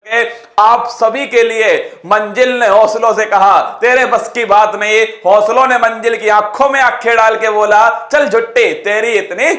आप सभी के लिए मंजिल ने हौसलों से कहा तेरे बस की बात नहीं। हौसलों ने मंजिल की आंखों में आंखें डाल के बोला चल झुट्टी तेरी इतनी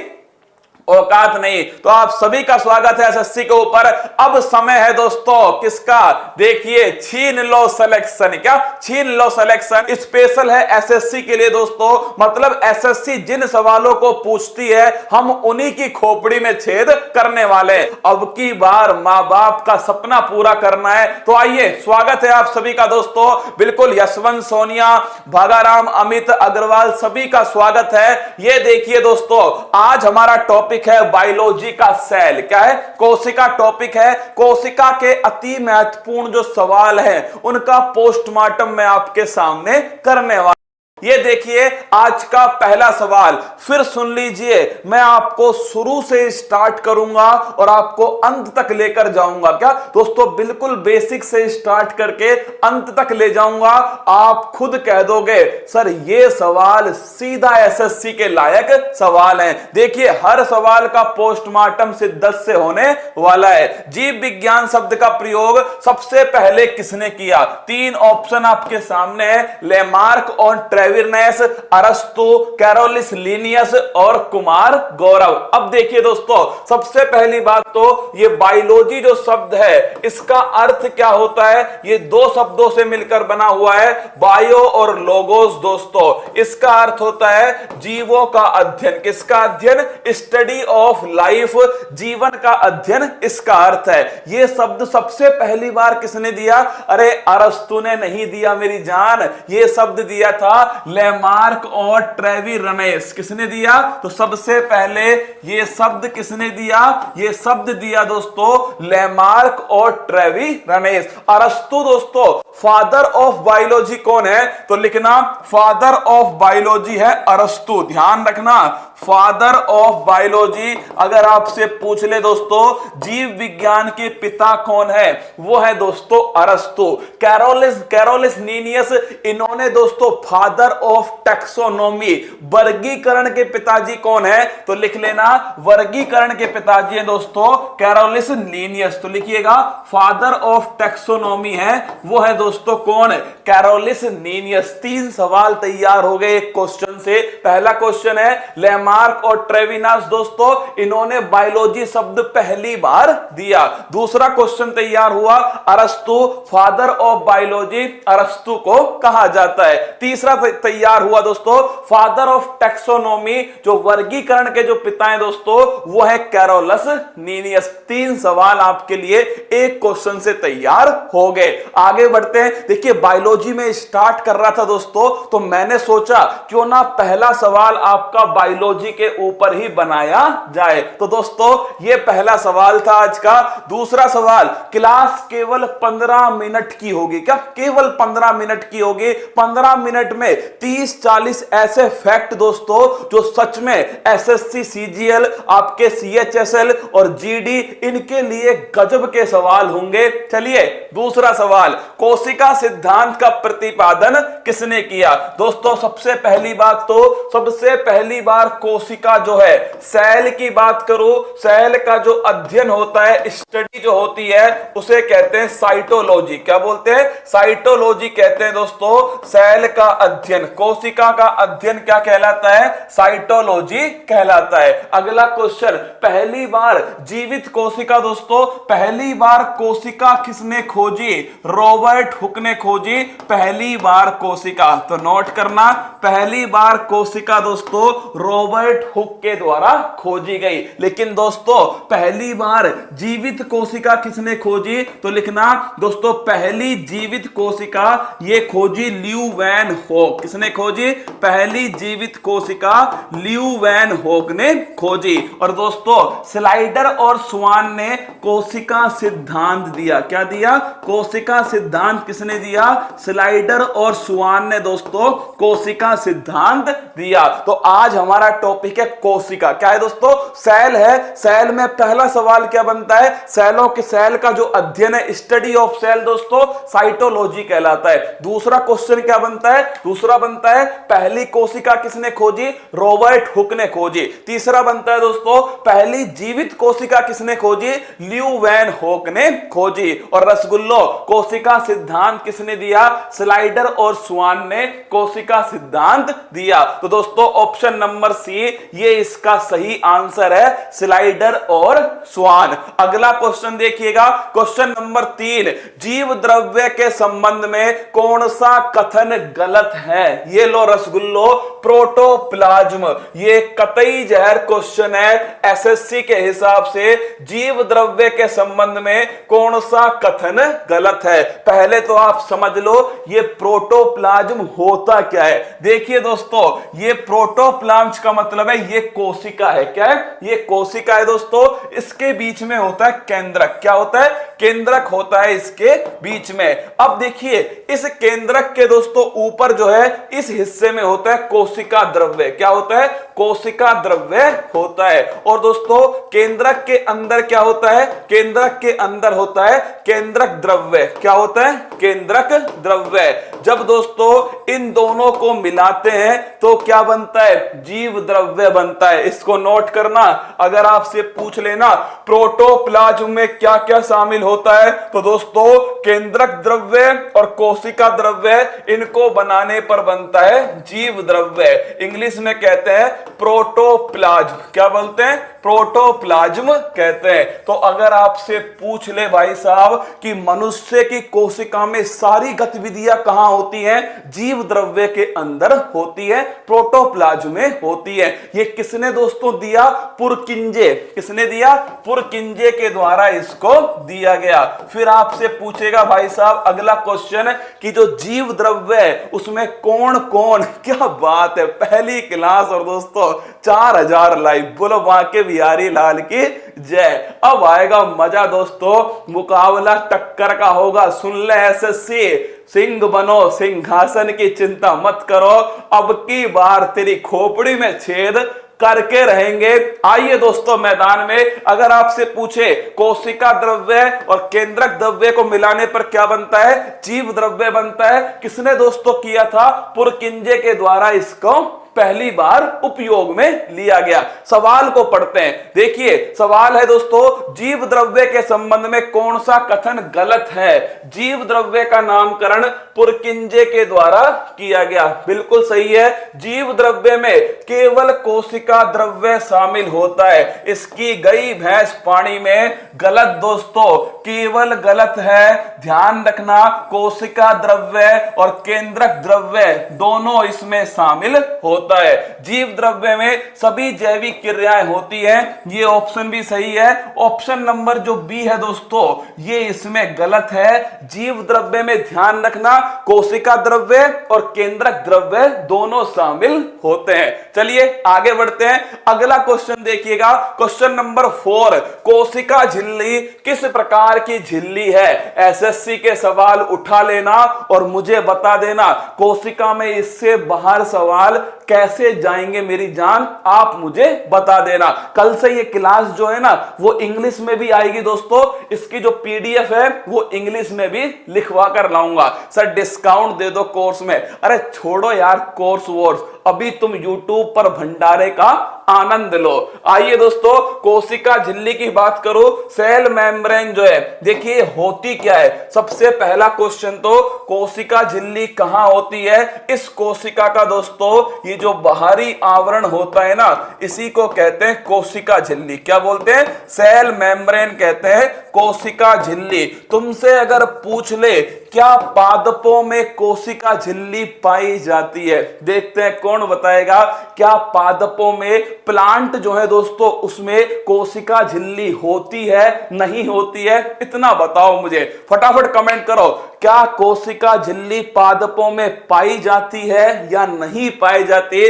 औकात नहीं। तो आप सभी का स्वागत है एसएससी के ऊपर। अब समय है दोस्तों किसका, देखिए छीन लो सिलेक्शन। क्या छीन लो सिलेक्शन स्पेशल है एसएससी के लिए दोस्तों। मतलब एसएससी जिन सवालों को पूछती है हम उन्हीं की खोपड़ी में छेद करने वाले। अब की बार मां बाप का सपना पूरा करना है। तो आइए स्वागत है आप सभी का दोस्तों। बिल्कुल यशवंत सोनिया, भागाराम, अमित अग्रवाल सभी का स्वागत है। ये देखिए दोस्तों आज हमारा टॉपिक है बायोलॉजी का सेल। क्या है, कोशिका टॉपिक है। कोशिका के अति महत्वपूर्ण जो सवाल है उनका पोस्टमार्टम मैं आपके सामने करने वाला। ये देखिए आज का पहला सवाल, फिर सुन लीजिए, मैं आपको शुरू से स्टार्ट करूंगा और आपको अंत तक लेकर जाऊंगा। क्या दोस्तों, बिल्कुल बेसिक से स्टार्ट करके अंत तक ले जाऊंगा। आप खुद कह दोगे सर ये सवाल सीधा एसएससी के लायक सवाल है। देखिए हर सवाल का पोस्टमार्टम सिद्धत से होने वाला है। जीव विज्ञान शब्द का प्रयोग सबसे पहले किसने किया? तीन ऑप्शन आपके सामने है, लेमार्क और ट्रेविरनेस, अरस्तु, कैरोलिस लीनियस और कुमार गौरव। अब देखिए दोस्तों सबसे पहली बात तो ये बायोलॉजी जो शब्द है इसका अर्थ क्या होता है? ये दो शब्दों से मिलकर बना हुआ है, बायो और लोगोस दोस्तों। इसका अर्थ होता है जीवों का अध्ययन। किसका अध्ययन? स्टडी ऑफ लाइफ, जीवन का अध्ययन इसका अर्थ है। ये शब्द सबसे पहली बार किसने दिया? अरे अरस्तु ने नहीं दिया मेरी जान, ये शब्द दिया था लेमार्क और ट्रेविरनेस। किसने दिया? तो सबसे पहले ये शब्द किसने दिया? ये शब्द दिया दोस्तों लेमार्क और ट्रेविरनेस। अरस्तु दोस्तों फादर ऑफ बायोलॉजी कौन है? तो लिखना फादर ऑफ बायोलॉजी है अरस्तु। ध्यान रखना फादर ऑफ बायोलॉजी। अगर आपसे पूछ ले दोस्तों जीव विज्ञान के पिता कौन है, वो है दोस्तों अरस्तु। कैरोलिस लीनियस, इन्होंने दोस्तों फादर ऑफ टैक्सोनॉमी, वर्गीकरण के पिताजी कौन है? तो लिख लेना वर्गीकरण के पिताजी हैं दोस्तों कैरोलिस लीनियस। तो लिखिएगा फादर ऑफ टैक्सोनॉमी है वो है दोस्तों कौन? कैरोलिस लीनियस। तीन सवाल तैयार हो गए एक क्वेश्चन से। पहला क्वेश्चन है लेमार्क और ट्रेविरनेस दोस्तों इन्होंने बायोलॉजी शब्द पहली बार दिया। दूसरा क्वेश्चन तैयार हुआ अरस्तु, फादर ऑफ बायोलॉजी अरस्तु को कहा जाता है। तीसरा तैयार हुआ दोस्तों फादर ऑफ टैक्सोनॉमी, जो वर्गीकरण के जो पिता हैं दोस्तों वो है कैरोलिस लीनियस। तीन सवाल आपके लिए एक क्वेश्चन से तैयार हो गए। आगे बढ़ते हैं। देखिए बायोलॉजी में स्टार्ट कर रहा था दोस्तों तो मैंने सोचा क्यों ना पहला सवाल आपका बायोलॉजी के ऊपर ही बनाया जाए। तो दोस्तों ये पहला सवाल था आज का। दूसरा सवाल, क्लास केवल 15 मिनट की होगी। क्या केवल 15 मिनट की होगी? 15 मिनट में 30-40 ऐसे फैक्ट दोस्तों जो सच में एसएससी, सीजीएल, आपके सीएचएसएल और जीडी इनके लिए गजब के सवाल होंगे। चलिए दूसरा सवाल, कोशिका सिद्धांत का प्रतिपादन किसने किया? दोस्तों सबसे पहली बात तो सबसे पहली बार कोशिका जो है सेल की बात करूं, सेल का जो अध्ययन होता है, स्टडी जो होती है उसे कहते हैं साइटोलॉजी। क्या बोलते हैं? साइटोलॉजी कहते हैं दोस्तों सेल का अध्ययन। कोशिका का अध्ययन क्या कहलाता है? साइटोलॉजी कहलाता है। अगला क्वेश्चन, पहली बार जीवित कोशिका दोस्तों पहली बार कोशिका किसने खोजी? रॉबर्ट हुक ने खोजी पहली बार कोशिका। तो नोट करना पहली बार कोशिका दोस्तों रॉबर्ट हुक के द्वारा खोजी गई। लेकिन दोस्तों पहली बार जीवित कोशिका किसने खोजी? तो लिखना दोस्तों पहली जीवित कोशिका ये खोजी ल्यू वैन होक। किसने खोजी? पहली जीवित कोशिका ल्यू वैन होक ने खोजी। और दोस्तों स्लाइडर और स्वान ने कोशिका सिद्धांत दिया। क्या दिया? कोशिका सिद्धांत किसने दिया? स्लाइडर और स्वान ने दोस्तों कोशिका सिद्धांत दिया। तो आज हमारा टॉपिक है कोशिका। क्या है दोस्तों? सेल है। सेल में पहला सवाल क्या बनता है? सेलों के सेल का जो अध्ययन है, स्टडी ऑफ सेल दोस्तों साइटोलॉजी कहलाता है। दूसरा क्वेश्चन क्या बनता है? दूसरा दूसरा बनता है पहली कोशिका किसने खोजी, रॉबर्ट हुक ने खोजी। तीसरा बनता है दोस्तों पहली जीवित कोशिका किसने खोजी, ल्यू वैन होक ने खोजी। और रसगुल्लो कोशिका सिद्धांत किसने दिया, स्लाइडर और स्वान ने कोशिका सिद्धांत दिया। तो दोस्तों ऑप्शन नंबर सी ये इसका सही आंसर है, स्लाइडर और स्वान। अगला क्वेश्चन देखिएगा, क्वेश्चन नंबर 3, जीव द्रव्य के संबंध में कौन सा कथन गलत है। ये लो रसगुल्लो, प्रोटोप्लाज्म, ये कतई जहर क्वेश्चन है एसएससी के हिसाब से। जीव द्रव्य के संबंध में कौन सा कथन गलत है। पहले तो आप समझ लो ये प्रोटोप्लाज्म होता क्या है। देखिए दोस्तों ये प्रोटोप्लाज्म का मतलब है ये कोशिका है। क्या है, ये कोशिका है दोस्तों। इसके बीच में होता है केंद्रक। क्या होता है, केंद्रक होता है इसके बीच में। अब देखिए इस केंद्रक के दोस्तों ऊपर जो है इस हिस्से में होता है कोशिका द्रव्य। क्या होता है, कोशिका द्रव्य होता है। और दोस्तों केंद्रक के अंदर क्या होता है, केंद्रक के अंदर होता है केंद्रक द्रव्य। क्या होता है, केंद्रक द्रव्य। जब दोस्तों इन दोनों को मिलाते हैं तो क्या बनता है, जीव द्रव्य बनता है। इसको नोट करना, अगर आपसे पूछ लेना प्रोटोप्लाज्म में क्या क्या शामिल होता है, तो दोस्तों केंद्रक द्रव्य और कोशिका द्रव्य इनको बनाने पर बनता है जीव द्रव्य। इंग्लिश में कहते हैं प्रोटोप्लाज्म। क्या बोलते हैं, प्रोटोप्लाज्म कहते हैं। तो अगर आपसे पूछ ले भाई साहब कि मनुष्य की कोशिका में सारी गतिविधियां कहां होती हैं, जीव द्रव्य के अंदर होती है, प्रोटोप्लाज्म में होती है। ये किसने दोस्तों दिया, पुरकिंजे। किसने दिया, पुरकिंजे के द्वारा इसको दिया गया। फिर आपसे पूछेगा भाई साहब अगला क्वेश्चन कि जो जीव द्रव्य है उसमें कौन कौन, क्या बात है, पहली क्लास और दोस्तों 4000 लाइव। बोलो बांके बिहारी लाल की जय। अब आएगा मजा दोस्तों, मुकाबला टक्कर का होगा। सुन ले एसएससी, सिंह बनो, सिंहासन की चिंता मत करो, अब की बार तेरी खोपड़ी में छेद करके रहेंगे। आइए दोस्तों मैदान में, अगर आपसे पूछे कोशिका द्रव्य और केंद्रक द्रव्य को मिलाने पर क्या बनता है, जीव द्रव्य बनता है। किसने दोस्तों किया था, पुरकिंजे के द्वारा इसको पहली बार उपयोग में लिया गया। सवाल को पढ़ते हैं। देखिए सवाल है दोस्तों, जीव द्रव्य के संबंध में कौन सा कथन गलत है। जीव द्रव्य का नामकरण पुरकिंजे के द्वारा किया गया, बिल्कुल सही है। जीव द्रव्य में केवल कोशिका द्रव्य शामिल होता है। इसकी गई भैंस पानी में, गलत दोस्तों, केवल गलत है। ध्यान रखना कोशिका द्रव्य और केंद्रक द्रव्य दोनों इसमें शामिल होता है। जीव द्रव्य में सभी जैविक क्रियाएं होती हैं, ये ऑप्शन भी सही है। ऑप्शन नंबर जो बी है दोस्तों ये इसमें गलत है। जीव द्रव्य में ध्यान रखना कोशिका द्रव्य और केंद्रक द्रव्य दोनों शामिल होते हैं। चलिए आगे बढ़ते हैं, अगला क्वेश्चन देखिएगा, क्वेश्चन नंबर 4, कोशिका झिल्ली किस प्रकार की झिल्ली है। एसएससी के सवाल उठा लेना और मुझे बता देना, कोशिका में इससे बाहर सवाल कैसे जाएंगे मेरी जान, आप मुझे बता देना। कल से ये क्लास जो है ना वो इंग्लिश में भी आएगी दोस्तों, इसकी जो पीडीएफ है वो इंग्लिश में भी लिखवा कर लाऊंगा। सर डिस्काउंट दे दो कोर्स में। अरे छोड़ो यार कोर्स वोर्स, अभी तुम YouTube पर भंडारे का आनंद लो। आइए दोस्तों कोशिका झिल्ली की बात करो, सेल मेम्ब्रेन जो है देखिए होती क्या है। सबसे पहला क्वेश्चन तो कोशिका झिल्ली कहां होती है। इस कोशिका का दोस्तों ये जो बाहरी आवरण होता है ना इसी को कहते हैं कोशिका झिल्ली। क्या बोलते हैं, सेल मेम्ब्रेन कहते हैं कोशिका झिल्ली। तुमसे अगर पूछ ले क्या पादपों में कोशिका झिल्ली पाई जाती है, देखते हैं कौन बताएगा। क्या पादपों में, प्लांट जो है दोस्तों उसमें कोशिका झिल्ली होती है नहीं होती है, इतना बताओ मुझे, फटाफट कमेंट करो। क्या कोशिका झिल्ली पादपों में पाई जाती है या नहीं पाई जाती।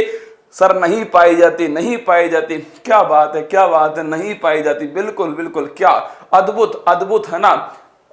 सर नहीं पाई जाती, नहीं पाई जाती, क्या बात है, क्या बात है, नहीं पाई जाती, बिल्कुल बिल्कुल, क्या अद्भुत अद्भुत है ना।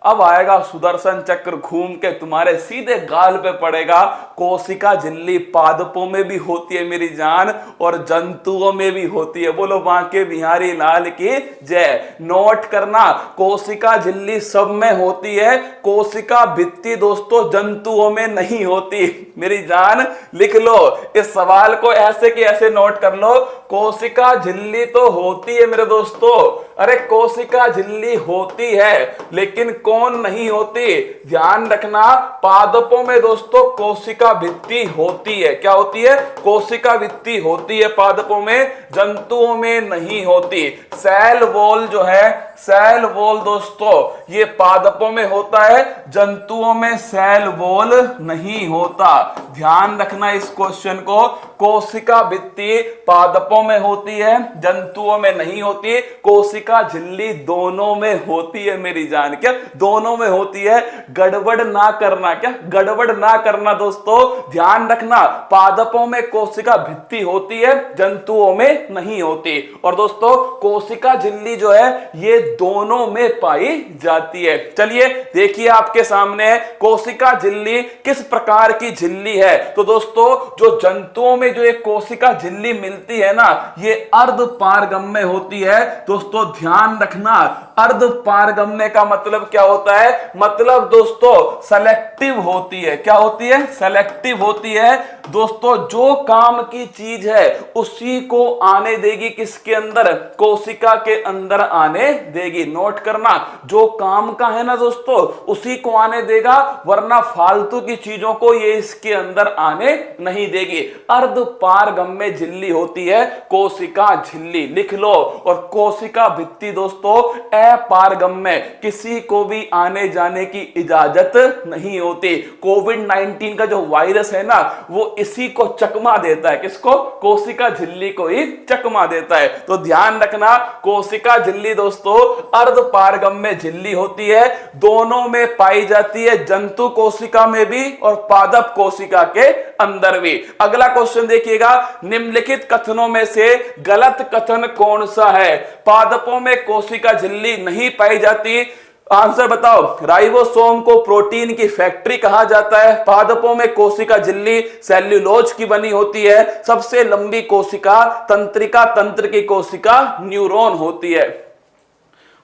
अब आएगा सुदर्शन चक्र घूम के तुम्हारे सीधे गाल पे पड़ेगा। कोशिका झिल्ली पादपों में भी होती है मेरी जान, और जंतुओं में भी होती है। बोलो बांके बिहारी लाल की जय। नोट करना, कोशिका झिल्ली सब में होती है, कोशिका भित्ति दोस्तों जंतुओं में नहीं होती मेरी जान। लिख लो इस सवाल को, ऐसे कि ऐसे नोट कर लो। कोशिका झिल्ली तो होती है मेरे दोस्तों, अरे कोशिका झिल्ली होती है, लेकिन कौन नहीं होती? ध्यान रखना, पादपों में दोस्तों कोशिका भित्ति होती है। क्या होती है? कोशिका भित्ति होती है पादपों में, जंतुओं में नहीं होती। सेल वॉल जो है, सेल वॉल दोस्तों ये पादपों में होता है, जंतुओं में सेल वॉल नहीं होता। ध्यान रखना इस क्वेश्चन को। कोशिका भित्ति पादपों में होती है, जंतुओं में नहीं होती। कोशिका झिल्ली दोनों में होती है मेरी जान। क्या? दोनों में होती है। गड़बड़ ना करना, क्या गड़बड़ ना करना दोस्तों, ध्यान रखना। पादपों में कोशिका भित्ति होती है, जंतुओं में नहीं होती। और दोस्तों कोशिका झिल्ली जो है ये दोनों में पाई जाती है। चलिए देखिए आपके सामने कोशिका झिल्ली किस प्रकार की झिल्ली है। तो दोस्तों जो जंतुओं में जो एक कोशिका झिल्ली मिलती है ना, ये अर्धपारगम्य होती है। दोस्तों ध्यान रखना, अर्धपारगम्य का मतलब क्या होता है? मतलब दोस्तों सेलेक्टिव होती है। क्या होती है? सेलेक्टिव होती है। दोस्तों जो काम की चीज है उसी को आने देगी किसके अंदर? कोशिका के अंदर आने देगी। नोट करना, जो काम का है ना दोस्तों उसी को आने देगा, वरना फालतू की चीजों को ये इसके अंदर आने नहीं देगी। अर्धपारगम्य झिल्ली होती है कोशिका झिल्ली, लिख लो। और कोशिका भित्ति दोस्तों अपारगम्य, किसी को भी आने जाने की इजाजत नहीं होती। कोविड-19 का जो वायरस है ना वो इसी को चकमा देता है। किसको? कोशिका झिल्ली को ही चकमा देता है। तो ध्यान रखना, कोशिका झिल्ली दोस्तों अर्धपारगम्य झिल्ली होती है, दोनों में पाई जाती है, जंतु कोशिका में भी और पादप कोशिका के अंदर भी। अगला क्वेश्चन देखिएगा, निम्नलिखित कथनों में से गलत कथन कौन सा है? पादपों में कोशिका झिल्ली नहीं पाई जाती। आंसर बताओ। राइबोसोम को प्रोटीन की फैक्ट्री कहा जाता है। पादपों में कोशिका झिल्ली सेल्यूलोज की बनी होती है। सबसे लंबी कोशिका तंत्रिका तंत्र की कोशिका न्यूरॉन होती है।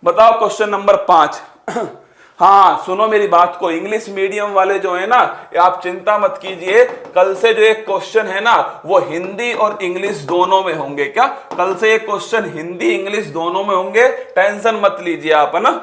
बताओ क्वेश्चन नंबर 5। हाँ सुनो मेरी बात को, इंग्लिश मीडियम वाले जो है ना आप चिंता मत कीजिए, कल से जो एक क्वेश्चन है ना वो हिंदी और इंग्लिश दोनों में होंगे। क्या? कल से एक क्वेश्चन हिंदी इंग्लिश दोनों में होंगे, टेंशन मत लीजिए आप, है ना?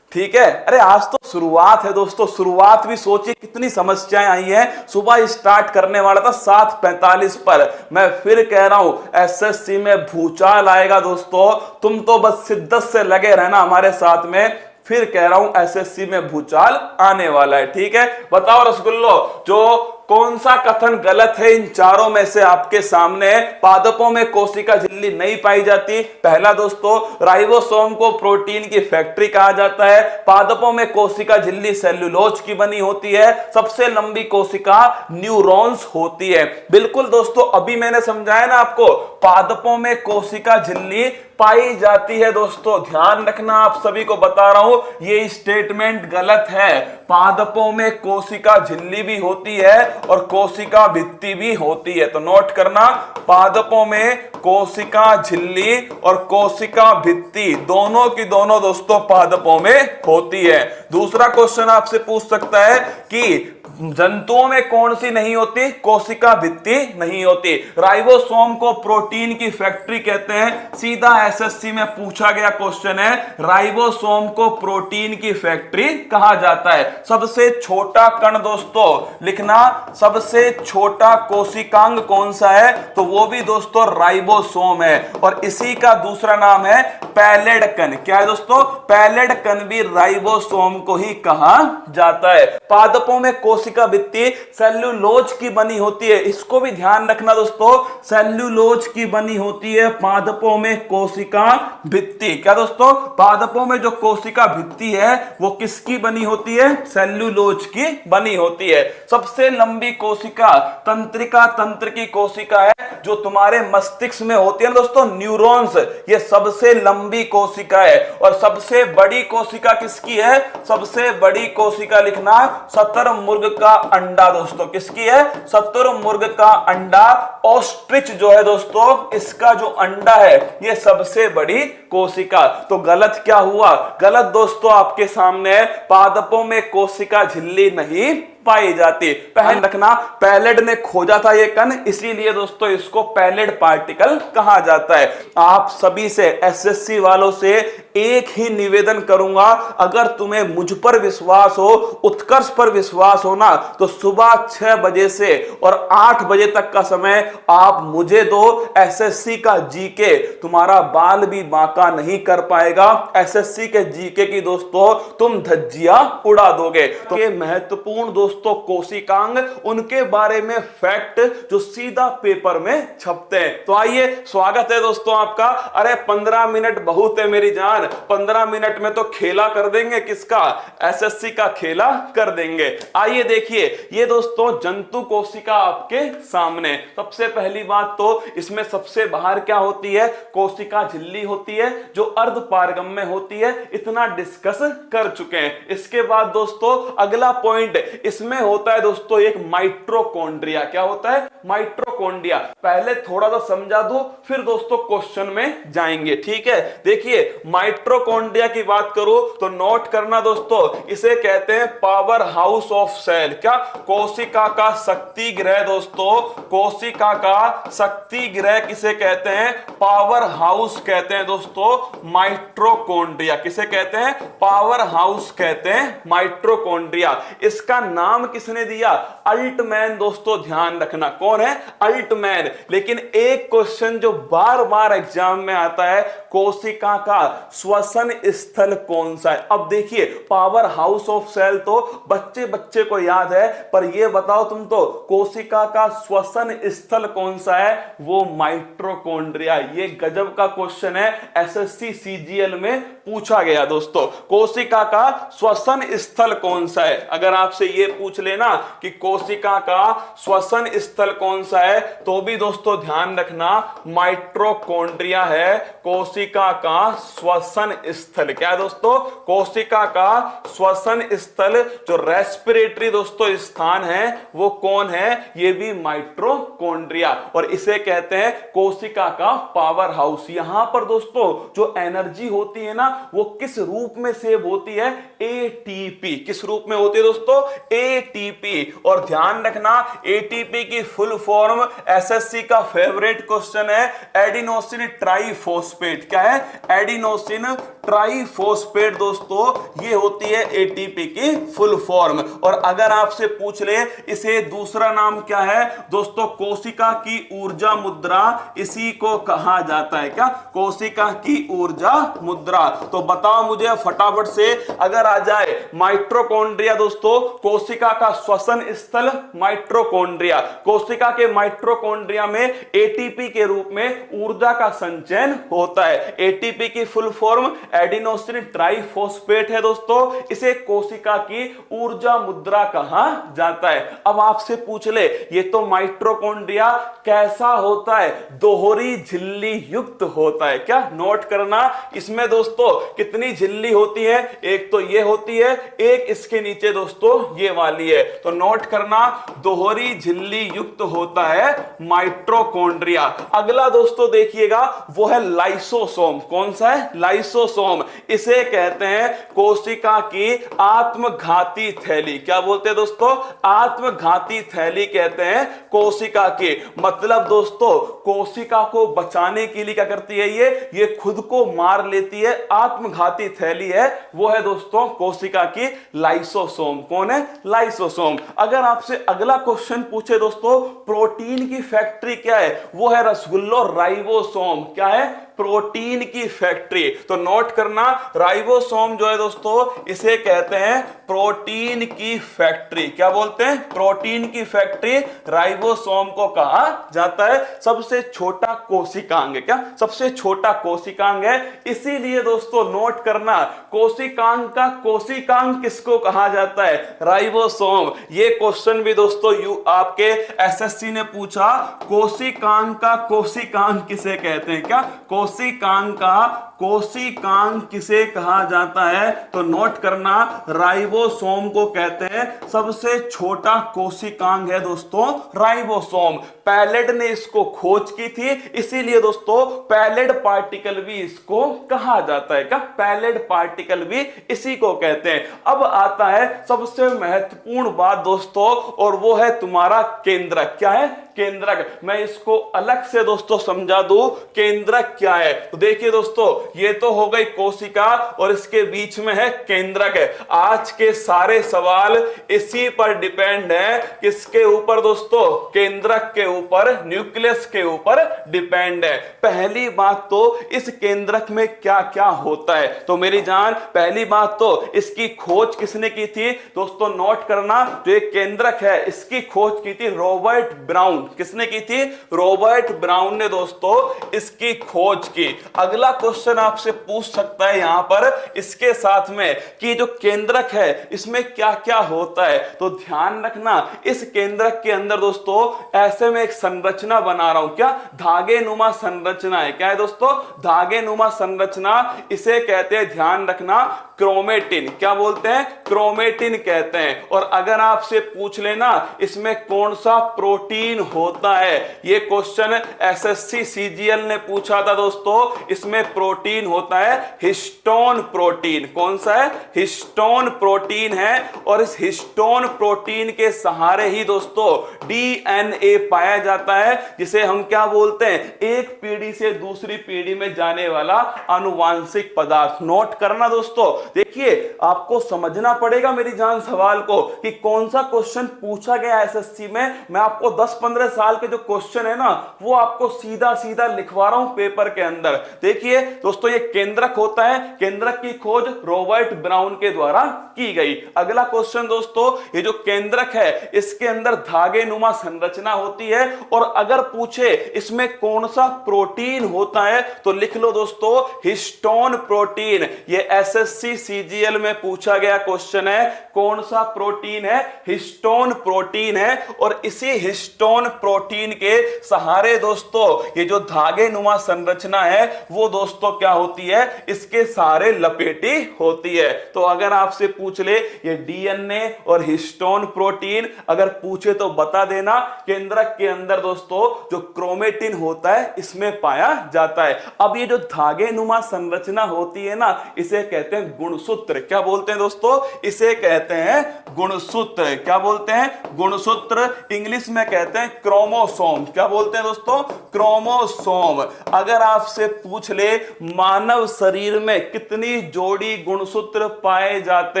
ठीक है। अरे आज तो शुरुआत है दोस्तों, शुरुआत भी सोचिए कितनी समस्याएं आई हैं। सुबह स्टार्ट करने वाला था 7:45 पर, मैं फिर कह रहा हूं एसएससी में भूचाल आएगा दोस्तों। तुम तो बस शिद्दत से लगे रहना हमारे साथ में, फिर कह रहा हूं एसएससी में भूचाल आने वाला है। ठीक है, बताओ रसगुल्लो, जो कौन सा कथन गलत है इन चारों में से आपके सामने? पादपों में कोशिका झिल्ली नहीं पाई जाती। पहला दोस्तों, राइबोसोम को प्रोटीन की फैक्ट्री कहा जाता है। पादपों में कोशिका झिल्ली सेल्यूलोज की बनी होती है। सबसे लंबी कोशिका न्यूरॉन्स होती है। बिल्कुल दोस्तों, अभी मैंने समझाया ना आपको, पादपों में कोशिका झिल्ली पाई जाती है। दोस्तों ध्यान रखना, आप सभी को बता रहा हूं ये स्टेटमेंट गलत है। पादपों में कोशिका झिल्ली भी होती है और कोशिका भित्ति भी होती है। तो नोट करना, पादपों में कोशिका झिल्ली और कोशिका भित्ति दोनों की दोनों दोस्तों पादपों में होती है। दूसरा क्वेश्चन आपसे पूछ सकता है कि जंतुओं में कौन सी नहीं होती? कोशिका भित्ति नहीं होती। राइबोसोम को प्रोटीन की फैक्ट्री कहते हैं। सीधा एसएससी में पूछा गया क्वेश्चन है, राइबोसोम को प्रोटीन की फैक्ट्री कहा जाता है। सबसे छोटा कण दोस्तों लिखना, सबसे छोटा कोशिकांग कौन सा है? तो वो भी दोस्तों राइबोसोम है। और इसी का दूसरा नाम है पैलेड कण। क्या है दोस्तों? पैलेड कण भी राइबोसोम को ही कहा जाता है। पादपों में कोशिका भित्ति सेल्यूलोज की बनी होती है। इसको भी ध्यान रखना दोस्तों, सेल्यूलोज की बनी होती है पादपों में कोशिका भित्ति। क्या दोस्तों? पादपों में जो कोशिका भित्ति है वो किसकी बनी होती है? सेल्यूलोज की बनी होती है। सबसे लंबी कोशिका तंत्रिका तंत्र की कोशिका है। जो तुम्हारे मस्तिष्क में होती है दोस्तों, न्यूरॉन्स, ये सबसे लंबी कोशिका है। और सबसे बड़ी कोशिका किसकी है? सबसे बड़ी कोशिका लिखना, शुतुरमुर्ग का अंडा दोस्तों। किसकी है? शुतुरमुर्ग का अंडा। ऑस्ट्रिच जो है दोस्तों, इसका जो अंडा है ये सबसे बड़ी कोशिका। तो गलत क्या हुआ? गलत दोस्तों आपके सामने है, पादपों में कोशिका झिल्ली नहीं पाई जाती। पहन रखना, पैलेट ने खोजा था ये कण, इसीलिए दोस्तों इसको पैलेट पार्टिकल कहा जाता है। आप सभी से, एसएससी वालों से एक ही निवेदन करूंगा, अगर तुम्हें मुझ पर विश्वास हो, उत्कर्ष पर विश्वास हो ना, तो सुबह 6 बजे से और 8 बजे तक का समय आप मुझे दो। एसएससी का जीके तुम्हारा बाल भी बांका नहीं कर पाएगा। एसएससी के जीके की दोस्तों तुम धज्जियां उड़ा दोगे। तो ये महत्वपूर्ण दोस्तों कोशिकांग, उनके बारे में फैक्ट जो सीधा पेपर में छपते हैं। तो आइए, स्वागत है दोस्तों आपका। अरे 15 मिनट बहुत है मेरी जान, 15 मिनट में तो खेला कर देंगे। किसका? एसएससी का खेला कर देंगे। आइए देखिए, ये दोस्तों जंतु कोशिका आपके सामने। सबसे पहली बात तो इसमें सबसे बाहर क्या होती है? कोशिका झिल्ली होती है, जो अर्ध पारगम्य होती है। इतना डिस्कस कर चुके हैं। इसके बाद दोस्तों अगला पॉइंट इसमें होता है दोस्तों एक माइटोकॉन्ड्रिया। क्या होता है? माइटोकॉन्ड्रिया। पहले थोड़ा सा समझा दो, फिर दोस्तों क्वेश्चन में जाएंगे, ठीक है। देखिए, माइटोकॉन्ड्रिया की बात करो तो नोट करना दोस्तों, इसे कहते हैं पावर हाउस ऑफ सेल। क्या? कोशिका का शक्ति गृह दोस्तों। कोशिका का शक्ति गृह किसे कहते हैं? पावर हाउस कहते हैं दोस्तों माइटोकॉन्ड्रिया। किसे कहते हैं? पावर हाउस कहते हैं माइटोकॉन्ड्रिया। इसका नाम किसने दिया? अल्टमैन दोस्तों, ध्यान रखना। कौन है? अल्टमैन। लेकिन एक क्वेश्चन जो बार बार एग्जाम में आता है, कोशिका का श्वसन स्थल कौन सा है? अब देखिए, पावर हाउस ऑफ सेल तो बच्चे बच्चे को याद है, पर ये बताओ तुम तो, कोशिका का श्वसन स्थल कौन सा है? वो माइटोकॉन्ड्रिया। ये गजब का क्वेश्चन है, एसएससी सीजीएल में पूछा गया दोस्तों। कोशिका का श्वसन स्थल कौन सा है? अगर आपसे ये पूछ लेना कि कोशिका का श्वसन स्थल कौन सा है, तो भी दोस्तों ध्यान रखना माइटोकॉन्ड्रिया है कोशिका का श्वसन स्थल। क्या है दोस्तों? कोशिका का श्वसन स्थल। जो रेस्पिरेटरी दोस्तों स्थान है वो कौन है? ये भी माइटोकॉन्ड्रिया। और इसे कहते हैं कोशिका का पावर हाउस। यहां पर दोस्तों जो एनर्जी होती है ना, वो किस रूप में सेव होती है? एटीपी। किस रूप में होती है दोस्तों? एटीपी। और ध्यान रखना, एटीपी की फुल फॉर्म एसएससी का फेवरेट क्वेश्चन है, एडिनोसिन ट्राइफॉस्फेट। क्या है? एडिनोसिन ट्राइफॉस्फेट दोस्तों, ये होती है एटीपी की फुल फॉर्म। और अगर आपसे पूछ ले इसे दूसरा नाम क्या है दोस्तों? कोशिका की ऊर्जा मुद्रा, इसी को कहा जाता है। क्या? कोशिका की ऊर्जा मुद्रा। तो बताओ मुझे फटाफट से, अगर आ जाए माइटोकॉन्ड्रिया दोस्तों, कोशिका का श्वसन स्थल माइटोकॉन्ड्रिया। कोशिका के माइटोकॉन्ड्रिया में एटीपी के रूप में ऊर्जा का संचयन होता है। एटीपी की फुल फॉर्म एडिनोसिन ट्राइफॉस्फेट है दोस्तों। इसे कोशिका की ऊर्जा मुद्रा कहा जाता है। अब आपसे पूछ ले, ये तो माइटोकॉन्ड्रिया कैसा होता है? दोहरी झिल्ली युक्त होता है। क्या? नोट करना, इसमें दोस्तों कितनी झिल्ली होती है? एक तो ये होती है, एक इसके नीचे दोस्तों ये वाली है। तो नोट करना, दोहरी झिल्ली युक्त होता है माइटोकॉन्ड्रिया। अगला दोस्तों देखिएगा, वो है लाइसोसोम। कौन सा है? लाइसोसोम। इसे कहते हैं कोशिका की आत्मघाती थैली। क्या बोलते हैं दोस्तों? आत्मघाती थैली कहते हैं कोशिका की। मतलब दोस्तों कोशिका को बचाने के लिए क्या करती है? ये खुद को मार लेती है। आत्मघाती थैली है, वो है दोस्तों कोशिका की लाइसोसोम। कौन है? लाइसोसोम। अगर आपसे अगला क्वेश्चन पूछे दोस्तों, प्रोटीन की फैक्ट्री क्या है? वो है रसगुल्लो राइबोसोम। क्या है? प्रोटीन की फैक्ट्री। तो नोट नोट करना, राइबोसोम जो है दोस्तों इसे कहते हैं प्रोटीन की फैक्ट्री। क्या बोलते हैं? प्रोटीन की फैक्ट्री राइबोसोम को कहा जाता है। सबसे छोटा कोशिकांग है, क्या सबसे छोटा कोशिकांग है। इसीलिए दोस्तों नोट करना, कोशिकांग का कोशिकांग किसको कहा जाता है? राइबोसोम। ये क्वेश्चन भी दोस्तों आपके एसएससी ने पूछा, कोशिकांग का कोशिकांग किसे कहते हैं? क्या कोशिकांग का कोशिकांग किसे कहा जाता है? तो नोट करना, राइबोसोम को कहते हैं। सबसे छोटा कोशिकांग है दोस्तों राइबोसोम। पैलेड ने इसको खोज की थी, इसीलिए दोस्तों पैलेड पार्टिकल भी इसको कहा जाता है। क्या पैलेड पार्टिकल भी इसी को कहते हैं। अब आता है सबसे महत्वपूर्ण बात दोस्तों, और वो है तुम्हारा केंद्रक। क्या है? केंद्रक। मैं इसको अलग से दोस्तों समझा दूं, केंद्रक क्या है। तो देखिए दोस्तों, ये तो हो गई कोशिका और इसके बीच में है केंद्रक है। आज के सारे सवाल इसी पर डिपेंड है। किसके ऊपर दोस्तों? केंद्रक के ऊपर, न्यूक्लियस के ऊपर डिपेंड है। पहली बात तो इस केंद्रक में क्या क्या होता है। तो मेरी जान, पहली बात तो इसकी खोज किसने की थी दोस्तों? नोट करना, जो एक केंद्रक है इसकी खोज की थी रॉबर्ट ब्राउन। किसने की थी? रॉबर्ट ब्राउन ने दोस्तों इसकी खोज की। अगला क्वेश्चन आपसे पूछ सकता है यहां पर इसके साथ में कि जो केंद्रक है इसमें क्या क्या होता है। तो ध्यान रखना, इस केंद्रक के अंदर दोस्तों ऐसे में एक संरचना बना रहा हूं। क्या? धागे नुमा संरचना है। क्या है दोस्तों? धागे नुमा संरचना। इसे कहते हैं, ध्यान रखना, क्रोमेटिन। क्या बोलते हैं? क्रोमेटिन कहते हैं। और अगर आपसे पूछ लेना इसमें कौन सा प्रोटीन होता है, ये क्वेश्चन एसएससी सीजीएल ने पूछा था दोस्तों। इसमें प्रोटीन होता है हिस्टोन प्रोटीन। कौन सा है? हिस्टोन प्रोटीन है। और इस हिस्टोन प्रोटीन के सहारे ही दोस्तों डीएनए पाया जाता है, जिसे हम क्या बोलते हैं? एक पीढ़ी से दूसरी पीढ़ी में जाने वाला आनुवांशिक पदार्थ। नोट करना दोस्तों, देखिए आपको समझना पड़ेगा मेरी जान सवाल को कि कौन सा क्वेश्चन पूछा गया एसएससी में। मैं आपको 10-15 साल के जो क्वेश्चन है ना वो आपको सीधा सीधा लिखवा रहा हूं पेपर के अंदर। देखिए दोस्तों, ये केंद्रक होता है। केंद्रक की खोज रॉबर्ट ब्राउन के द्वारा की गई। अगला क्वेश्चन दोस्तों, ये जो केंद्रक है इसके अंदर धागे नुमा संरचना होती है। और अगर पूछे इसमें कौन सा प्रोटीन होता है तो लिख लो दोस्तों हिस्टोन प्रोटीन। ये एसएससी सीजीएल में पूछा गया क्वेश्चन है। कौन सा प्रोटीन है? हिस्टोन प्रोटीन है। और इसी हिस्टोन प्रोटीन के सहारे दोस्तों ये जो धागे नुमा संरचना है वो दोस्तों क्या होती है? इसके सहारे लपेटी होती है। तो अगर आपसे पूछ ले ये डीएनए और हिस्टोन प्रोटीन अगर पूछे तो बता देना। केंद्रक के अंदर दोस्तों जो क्रोमेटिन होता है इसमें पाया जाता है। अब ये जो धागे नुमा संरचना होती है ना, इसे कहते हैं गुणसूत्र। क्या बोलते हैं दोस्तों? इसे कहते हैं गुणसूत्र। क्या बोलते हैं? गुणसूत्र। इंग्लिश में कहते हैं क्रोमोसोम। क्या बोलते हैं दोस्तों? क्रोमोसोम। अगर आपसे पूछ ले मानव शरीर में कितनी जोड़ी गुणसूत्र पाए जाते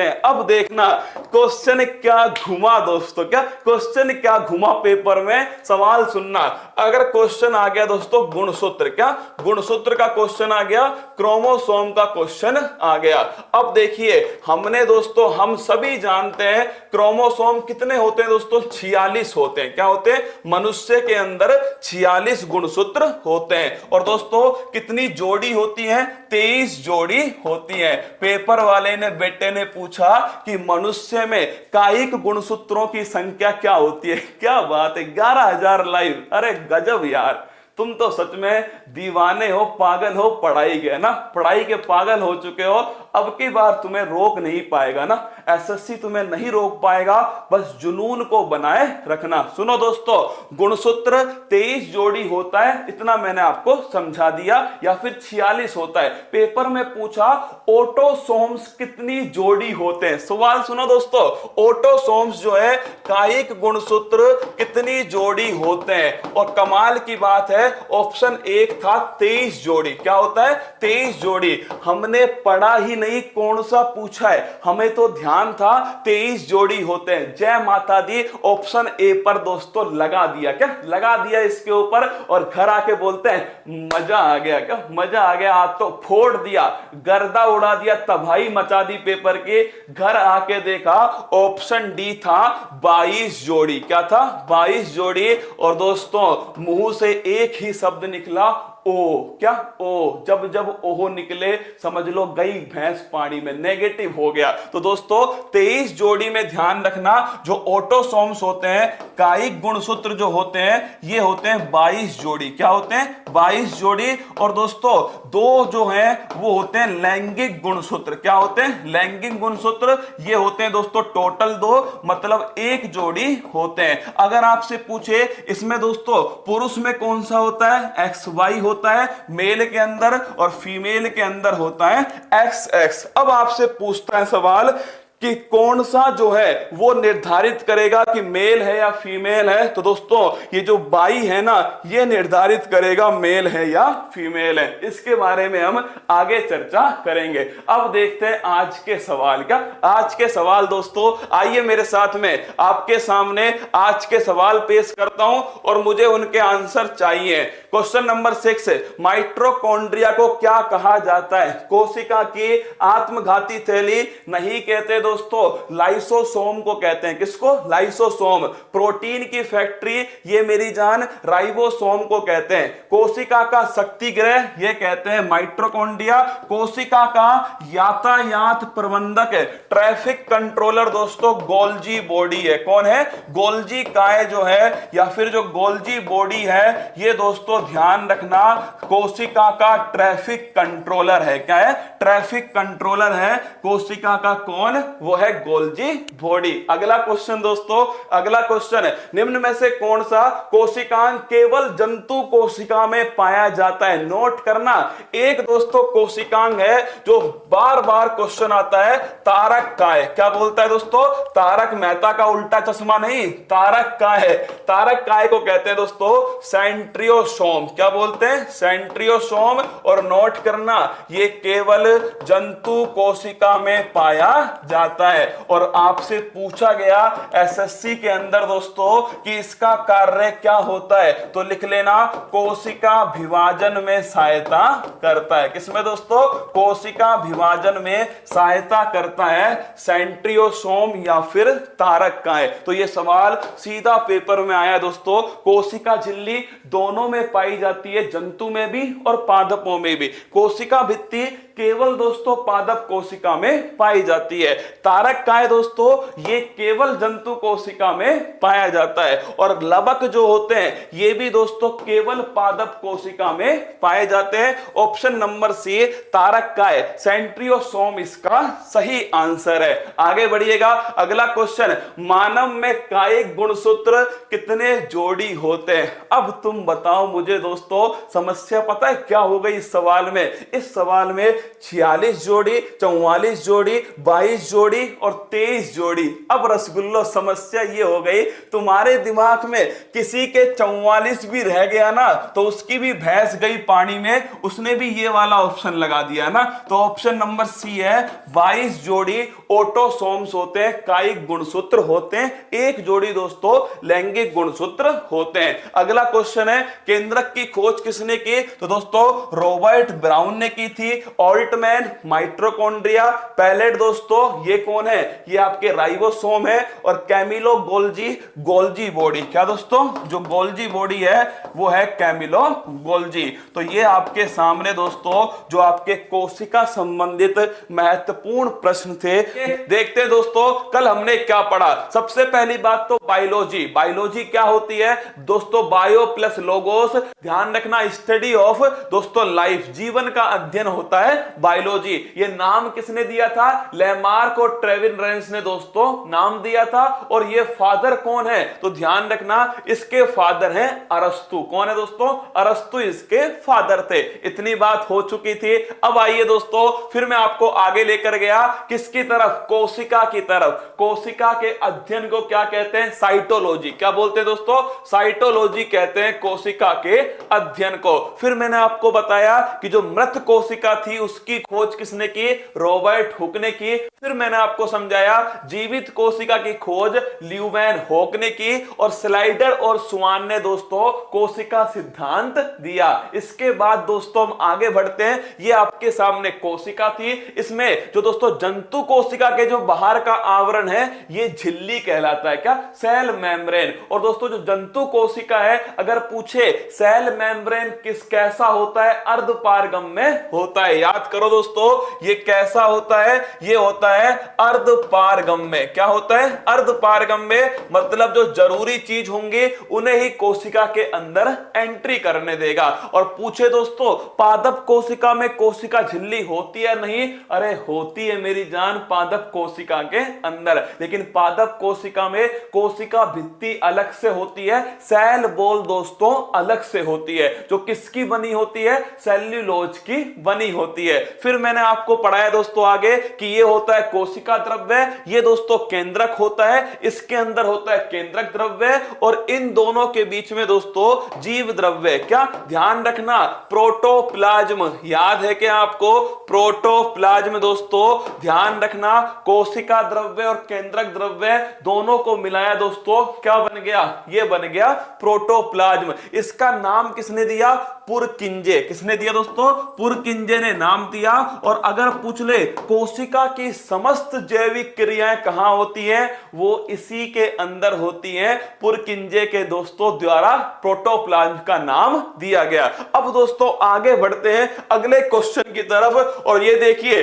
हैं, अब देखना क्वेश्चन क्या घुमा दोस्तों। क्या क्वेश्चन क्या घुमा पेपर में, सवाल सुनना। अगर क्वेश्चन आ गया दोस्तों गुणसूत्र, क्या गुणसूत्र का क्वेश्चन आ गया, क्रोमोसोम का क्वेश्चन आ गया। अब देखिए हमने दोस्तों, हम सभी जानते हैं क्रोमोसोम कितने होते हैं दोस्तों? 46 होते हैं। क्या होते हैं? मनुष्य के अंदर 46 गुणसूत्र होते हैं। और दोस्तों कितनी जोड़ी होती है? 23 जोड़ी होती है। पेपर वाले ने बेटे ने पूछा कि मनुष्य में कायिक गुणसूत्रों की संख्या क्या होती है। क्या बात है, 11,000 लाइव। अरे गजब यार, तुम तो सच में दीवाने हो, पागल हो पढ़ाई के, ना पढ़ाई के पागल हो चुके हो। अब की बार तुम्हें रोक नहीं पाएगा ना, एसएससी तुम्हें नहीं रोक पाएगा। बस जुनून को बनाए रखना। सुनो दोस्तों, गुणसूत्र 23 जोड़ी होता है, इतना मैंने आपको समझा दिया, या फिर 46 होता है। पेपर में पूछा ऑटोसोम्स कितनी जोड़ी होते हैं। सवाल सुनो दोस्तों, ऑटोसोम्स जो है कायिक गुणसूत्र कितनी जोड़ी होते हैं। और कमाल की बात है ऑप्शन 1 था 23 जोड़ी। क्या होता है? 23 जोड़ी। हमने पढ़ा ही नहीं कौन सा पूछा है, हमें तो ध्यान था 23 जोड़ी होते हैं। जय माता दी, ऑप्शन ए पर दोस्तों लगा दिया, क्या लगा दिया इसके ऊपर, और घर आके बोलते हैं मजा आ गया, क्या मजा आ गया, आज तो फोड़ दिया, गर्दा उड़ा दिया, तबाही मचा दी पेपर के। घर आके देखा ऑप्शन डी था 22 जोड़ी, क्या था 22 जोड़ी। और दोस्तों मुंह से एक ही शब्द निकला, ओ, क्या ओ, जब जब ओहो निकले समझ लो गई भैंस पानी में, नेगेटिव हो गया। तो दोस्तों 23 जोड़ी में ध्यान रखना, जो ऑटोसोम्स होते हैं, कायिक गुणसूत्र जो होते हैं, ये होते हैं 22 जोड़ी, क्या होते हैं 22 जोड़ी। और दोस्तों दो जो हैं वो होते हैं लैंगिक गुणसूत्र, क्या होते हैं लैंगिक गुणसूत्र, ये होते हैं दोस्तों टोटल 2, मतलब 1 जोड़ी होते हैं। अगर आपसे पूछे इसमें दोस्तों पुरुष में कौन सा होता है, XY होता है मेल के अंदर, और फीमेल के अंदर होता है XX। अब आपसे पूछता है सवाल कि कौन सा जो है वो निर्धारित करेगा कि मेल है या फीमेल है। तो दोस्तों ये जो 22 है ना, ये निर्धारित करेगा मेल है या फीमेल है। इसके बारे में हम आगे चर्चा करेंगे। अब देखते हैं आज के सवाल, क्या आज के सवाल दोस्तों, आइए मेरे साथ में आपके सामने आज के सवाल पेश करता हूं और मुझे उनके आंसर चाहिए। क्वेश्चन नंबर 6, माइटोकॉन्ड्रिया को क्या कहा जाता है? कोशिका की आत्मघाती थैली नहीं कहते दोस्तों, लाइसोसोम को कहते हैं। किसको? लाइसोसोम। प्रोटीन की फैक्ट्री, ये मेरी जान राइबोसोम को कहते हैं। कोशिका का शक्ति ग्रह, ये कहते हैं माइटोकॉन्ड्रिया। कोशिका का यातायात प्रबंधक है, ट्रैफिक कंट्रोलर दोस्तों गोल्जी बॉडी है। कौन है? गोल्जी काय जो है, या फिर जो गोल्जी बॉडी है, ये दोस्तों ध्यान रखना कोशिका का ट्रैफिक कंट्रोलर है। क्या है? ट्रैफिक कंट्रोलर है कोशिका का। कौन? वो है गोल्जी बॉडी। अगला क्वेश्चन दोस्तों, अगला क्वेश्चन है, निम्न में से कौन सा कोशिकांग केवल जंतु कोशिका में पाया जाता है? नोट करना, एक दोस्तों कोशिकांग है जो बार बार क्वेश्चन आता है, तारक काय। क्या बोलता है दोस्तों? तारक मेहता का उल्टा चश्मा नहीं, तारक काय है। तारक काय को कहते हैं दोस्तों सेंट्रियोसोम। क्या बोलते हैं? सेंट्रियोसोम। और नोट करना, ये केवल जंतु कोशिका में पाया जाता है। और आपसे पूछा गया एसएससी के अंदर दोस्तों कि इसका कार्य क्या होता है, तो लिख लेना कोशिका विभाजन में सहायता करता है। किसमें दोस्तों? कोशिका विभाजन में सहायता करता है सेंट्रियोसोम या फिर तारक काय। तो ये सवाल सीधा पेपर में आया दोस्तों। कोशिका झिल्ली दोनों में पाई जाती है, जंतु में भी और पादपों में भी। कोशिका भित्ति केवल दोस्तों पादप कोशिका में पाई जाती है। तारक काय दोस्तों ये केवल जंतु कोशिका में पाया जाता है। और लवक जो होते हैं ये भी दोस्तों केवल पादप कोशिका में पाए जाते हैं। ऑप्शन नंबर सी तारक काय, सेंट्रियोसोम इसका सही आंसर है। आगे बढ़िएगा, अगला क्वेश्चन, मानव में कायिक गुणसूत्र कितने जोड़ी होते हैं? अब तुम बताओ मुझे दोस्तों, समस्या पता है क्या हो गई इस सवाल में? इस सवाल में 46 जोड़ी, 44 जोड़ी, 22 जोड़ी और 23 जोड़ी। अब रसगुल्लो समस्या ये हो गई, तुम्हारे दिमाग में किसी के 44 भी रह गया ना, तो उसकी भी भैंस गई पानी में, उसने भी ये वाला ऑप्शन लगा दिया ना। तो ऑप्शन नंबर सी है 22 जोड़ी ऑटोसोम्स होते हैं, कायिक गुणसूत्र होते हैं। 1 जोड़ी दोस्तों लैंगिक गुणसूत्र होते हैं। अगला क्वेश्चन है, केंद्रक की खोज किसने की? तो दोस्तों रॉबर्ट ब्राउन ने की थी। ऑल्टमैन माइटोकॉन्ड्रिया, पैलेट दोस्तों ये कौन है? ये आपके राइबोसोम है। और कैमिलो गोल्जी, गोल्जी बॉडी। क्या दोस्तों? जो गोल्जी बॉडी है वो है कैमिलो गोल्जी। तो ये आपके सामने दोस्तों जो आपके कोशिका संबंधित महत्वपूर्ण प्रश्न थे। देखते हैं दोस्तों कल हमने क्या पढ़ा। सबसे पहली बात तो बायोलॉजी। बायोलॉजी क्या होती है दोस्तों? Bio plus logos. ध्यान रखना, स्टडी ऑफ दोस्तों लाइफ, जीवन का अध्ययन होता है बायोलॉजी। ये नाम किसने दिया था? लेमार्क और ट्रेविनरेंस ने दोस्तों नाम दिया था। और ये फादर कौन है? तो ध्यान रखना, इसके फादर हैं अरस्तु। कौन है दोस्तों? अरस्तु इसके फादर थे। इतनी बात हो चुकी थी। अब आइए दोस्तों, फिर मैं आपको आगे लेकर गया किसकी तरफ? कोशिका की तरफ। कोशिका के अध्ययन को क्या कहते हैं? साइटोलॉजी। क्या बोलते हैं दोस्तों? साइटोलॉजी कहते हैं कोशिका के अध्ययन को। फिर मैंने आपको बताया कि जो मृत कोशिका थी उसकी खोज किसने की? रॉबर्ट हुक ने की। फिर मैंने आपको समझाया जीवित कोशिका की खोज ल्यूवेन होक ने की, और स्लाइडर और स्वान ने दोस्तों कोशिका सिद्धांत दिया। इसके बाद दोस्तों हम आगे बढ़ते हैं। ये आपके सामने कोशिका थी, इसमें जो दोस्तों जंतु कोशिका के जो बाहर का आवरण है ये झिल्ली कहलाता है। क्या? Cell membrane. और दोस्तों जो जंतु कोशिका है, अगर पूछे सेल मेम्ब्रेन कैसा होता है? अर्धपारगम्य होता है। याद करो दोस्तों, ये कैसा होता है? ये होता है अर्धपारगम्य। क्या होता है? अर्धपारगम्य। मतलब जो जरूरी चीज होंगी उन्हें ही कोशिका के अंदर एंट्री करने देगा। और पूछे दोस्तों पादप कोशिका में कोशिका झिल्ली होती है नहीं? अरे होती है मेरी जान, पादप कोशिका के अंदर। लेकिन पादप कोशिका में कोशिका भित्ति अलग से होती है, सेल वॉल दोस्तों अलग से होती है। जो किसकी बनी होती है? सेल्यूलोज की बनी होती है। फिर मैंने आपको पढ़ाया दोस्तों आगे कि ये होता है कोशिका द्रव्य, ये दोस्तों केंद्रक होता है, इसके अंदर होता है केंद्रक द्रव्य, और इन दोनों के बीच में दोस्तों जीव द्रव्य। क्या ध्यान रखना? प्रोटोप्लाज्म। याद है क्या आपको? प्रोटोप्लाज्म दोस्तों ध्यान रखना, कोशिका द्रव्य और केंद्रक द्रव्य दोनों को मिलाया दोस्तों क्या बन गया? ये बन गया प्रोटोप्लाज्म। इसका नाम किसने दिया? पुरकिंजे। किसने दिया दोस्तों? पुरकिंजे ने नाम दिया। और अगर पूछ ले कोशिका की समस्त जैविक क्रियाएं कहां होती हैं? वो इसी के अंदर होती हैं। पुरकिंजे के दोस्तों द्वारा प्रोटोप्लाज्म का नाम दिया गया। अब दोस्तों आगे बढ़ते हैं अगले क्वेश्चन की तरफ। और ये देखिए,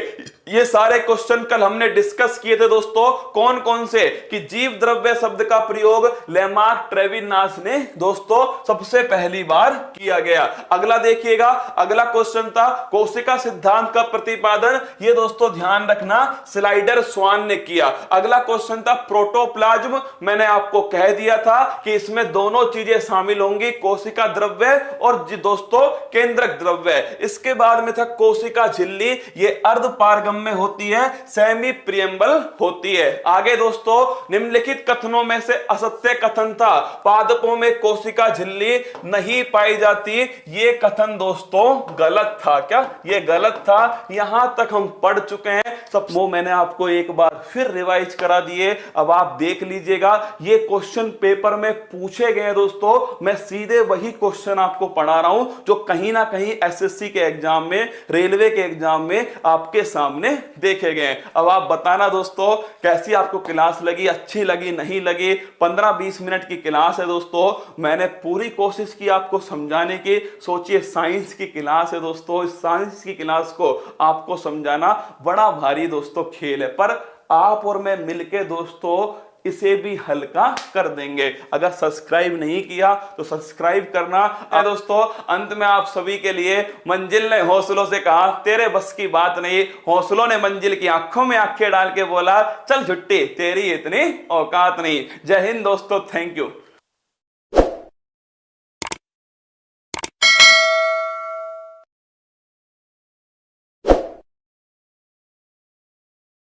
ये सारे क्वेश्चन कल हमने डिस्कस किए थे दोस्तों। कौन कौन से? कि जीव द्रव्य शब्द का प्रयोग लेमार्क ट्रेविनास ने दोस्तों सबसे पहली बार किया गया। अगला देखिएगा, अगला क्वेश्चन था कोशिका सिद्धांत का प्रतिपादन। ये दोस्तों ध्यान रखना स्लाइडर स्वान ने किया। अगला क्वेश्चन था प्रोटोप्लाज्म। मैंने आपको कह दिया था कि इसमें दोनों चीजें शामिल होंगी, कोशिका द्रव्य और दोस्तों केंद्रक द्रव्य। इसके बाद में था कोशिका झिल्ली, ये अर्धपारगम्य में होती है, सेमी प्रियम्बल होती है। आगे दोस्तों निम्नलिखित कथनों में से असत्य कथन था, पादपों में कोशिका झिल्ली नहीं पाई जाती। ये कथन दोस्तों गलत था। क्या? ये गलत था। यहां तक हम पढ़ चुके हैं सब, वो मैंने आपको एक बार फिर रिवाइज करा दिए। अब आप देख लीजिएगा, ये क्वेश्चन पेपर में पूछे गए दोस्तों। मैं सीधे वही क्वेश्चन आपको पढ़ा रहा हूं जो कहीं ना कहीं एसएससी के एग्जाम में, रेलवे के एग्जाम में आपके सामने देखे गए। अब आप बताना दोस्तों कैसी आपको क्लास लगी, अच्छी लगी, नहीं लगी। 15-20 मिनट की क्लास है दोस्तों। मैंने पूरी कोशिश की आपको समझाने की। सोचिए साइंस की क्लास है दोस्तों, इस साइंस की क्लास को आपको समझाना बड़ा भारी दोस्तों खेल है, पर आप और मैं मिलके दोस्तों इसे भी हल्का कर देंगे। अगर सब्सक्राइब नहीं किया तो सब्सक्राइब करना। दोस्तों अंत में आप सभी के लिए मंजिल ने हौसलों से कहा तेरे बस की बात नहीं, हौसलों ने मंजिल की आंखों में आंखें डाल के बोला चल झुट्टी तेरी इतनी औकात नहीं। जय हिंद दोस्तों, थैंक यू।